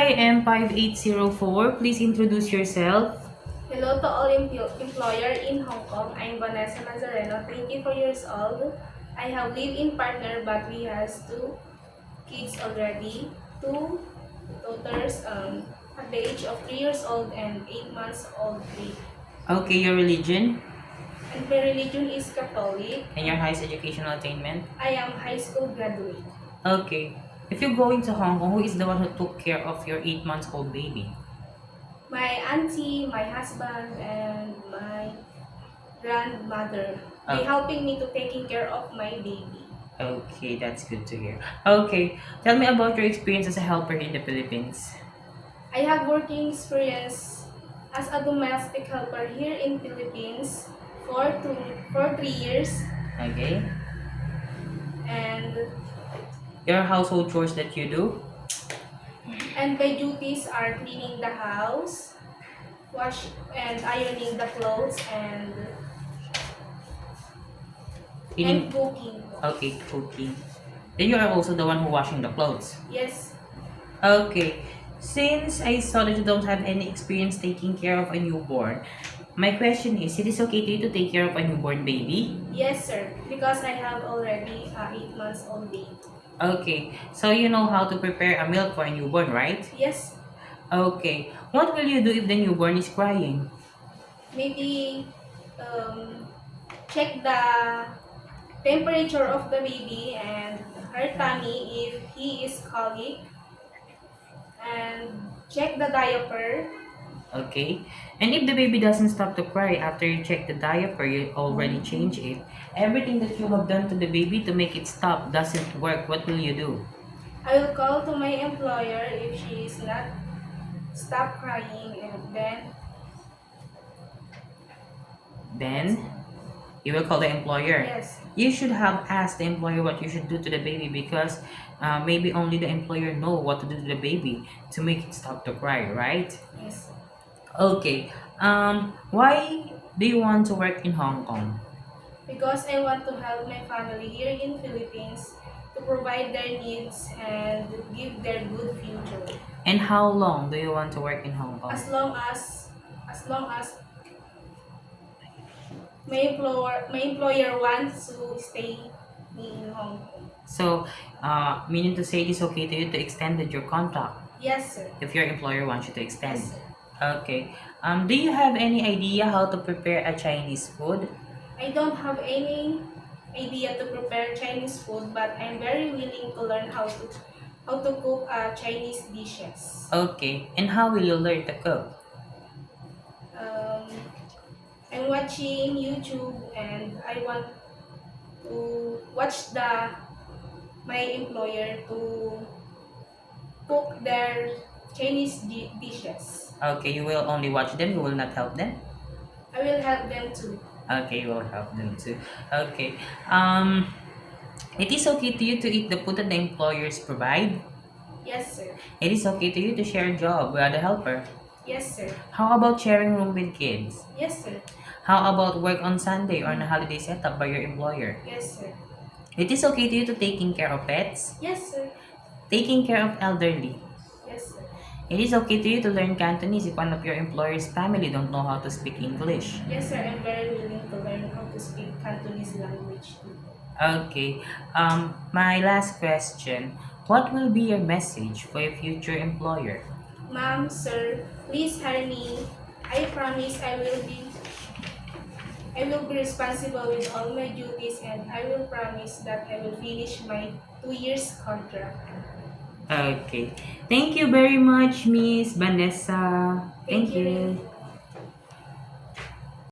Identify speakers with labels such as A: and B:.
A: PIM5804, please introduce yourself.
B: Hello to all employer in Hong Kong. I'm Vanessa Nazareno, 24 years old. I have live-in partner but we has two kids already. Two daughters at the age of 3 years old and 8 months old baby.
A: Okay, your religion
B: And my religion is Catholic.
A: and your highest educational attainment.
B: I am high school graduate.
A: Okay. If you go into Hong Kong, who is the one who took care of your 8 months old baby?
B: My auntie, my husband, and my grandmother. They
A: Oh,
B: helping me to taking care of my baby.
A: okay, that's good to hear. Okay, tell me about your experience as a helper in the Philippines.
B: I have working experience as a domestic helper here in Philippines for 3 years,
A: Okay.
B: and
A: Your household chores that you do?
B: my duties are cleaning the house, wash and ironing the clothes, and
A: Cleaning.
B: cooking.
A: Okay, cooking. Then you are also the one who washing the clothes.
B: Yes,
A: Okay. Since I saw that you don't have any experience taking care of a newborn, my question is, it is okay to you to take care of a newborn baby?
B: yes, sir. Because I have already 8 months old baby.
A: Okay. So you know how to prepare a milk for a newborn, right?
B: Yes,
A: Okay. What will you do if the newborn is crying?
B: maybe um, check the temperature of the baby and her tummy if he is colic, and check the diaper.
A: Okay. And if the baby doesn't stop to cry after you check the diaper, you already change it. Everything that you have done to the baby to make it stop doesn't work. What will you do?
B: I will call to my employer if she is not stop crying, and then
A: Then you will call the employer.
B: yes,
A: You should have asked the employer what you should do to the baby because maybe only the employer know what to do to the baby to make it stop to cry, right?
B: yes,
A: Okay. Why do you want to work in Hong Kong?
B: because I want to help my family here in Philippines to provide their needs and give their good future.
A: And how long do you want to work in Hong Kong?
B: As long as my employer wants to stay me in Hong Kong.
A: So, meaning to say it is okay to you to extend your contract
B: Yes, sir.
A: if your employer wants you to extend.
B: Yes, sir.
A: Okay. Do you have any idea how to prepare a Chinese food?
B: I don't have any idea to prepare Chinese food, but I'm very willing to learn how to cook Chinese dishes.
A: Okay. And how will you learn to cook?
B: Um, I'm watching YouTube, and I want to watch my employer to cook their Chinese dishes.
A: Okay, you will only watch them, you will not help them?
B: I will help them too.
A: Okay, you will help them too. Okay. Um, it is okay to you to eat the food that the employers provide.
B: Yes, sir.
A: It is okay to you to share a job with a helper.
B: Yes, sir.
A: How about sharing room with kids?
B: Yes, sir.
A: How about work on Sunday or on a holiday setup by your employer?
B: Yes, sir.
A: It is okay to you to taking care of pets,
B: Yes, sir.
A: taking care of elderly.
B: Yes, sir.
A: It is okay to you to learn Cantonese if one of your employer's family don't know how to speak English.
B: Yes, sir. I'm very willing to learn how to speak Cantonese language too.
A: Okay. My last question. What will be your message for your future employer?
B: Ma'am, sir, please hire me. I promise I will be responsible with all my duties, and I will promise that I will finish my 2 years contract.
A: Okay. Thank you very much, Miss Vanessa.
B: Thank
A: Thank
B: you.
A: you.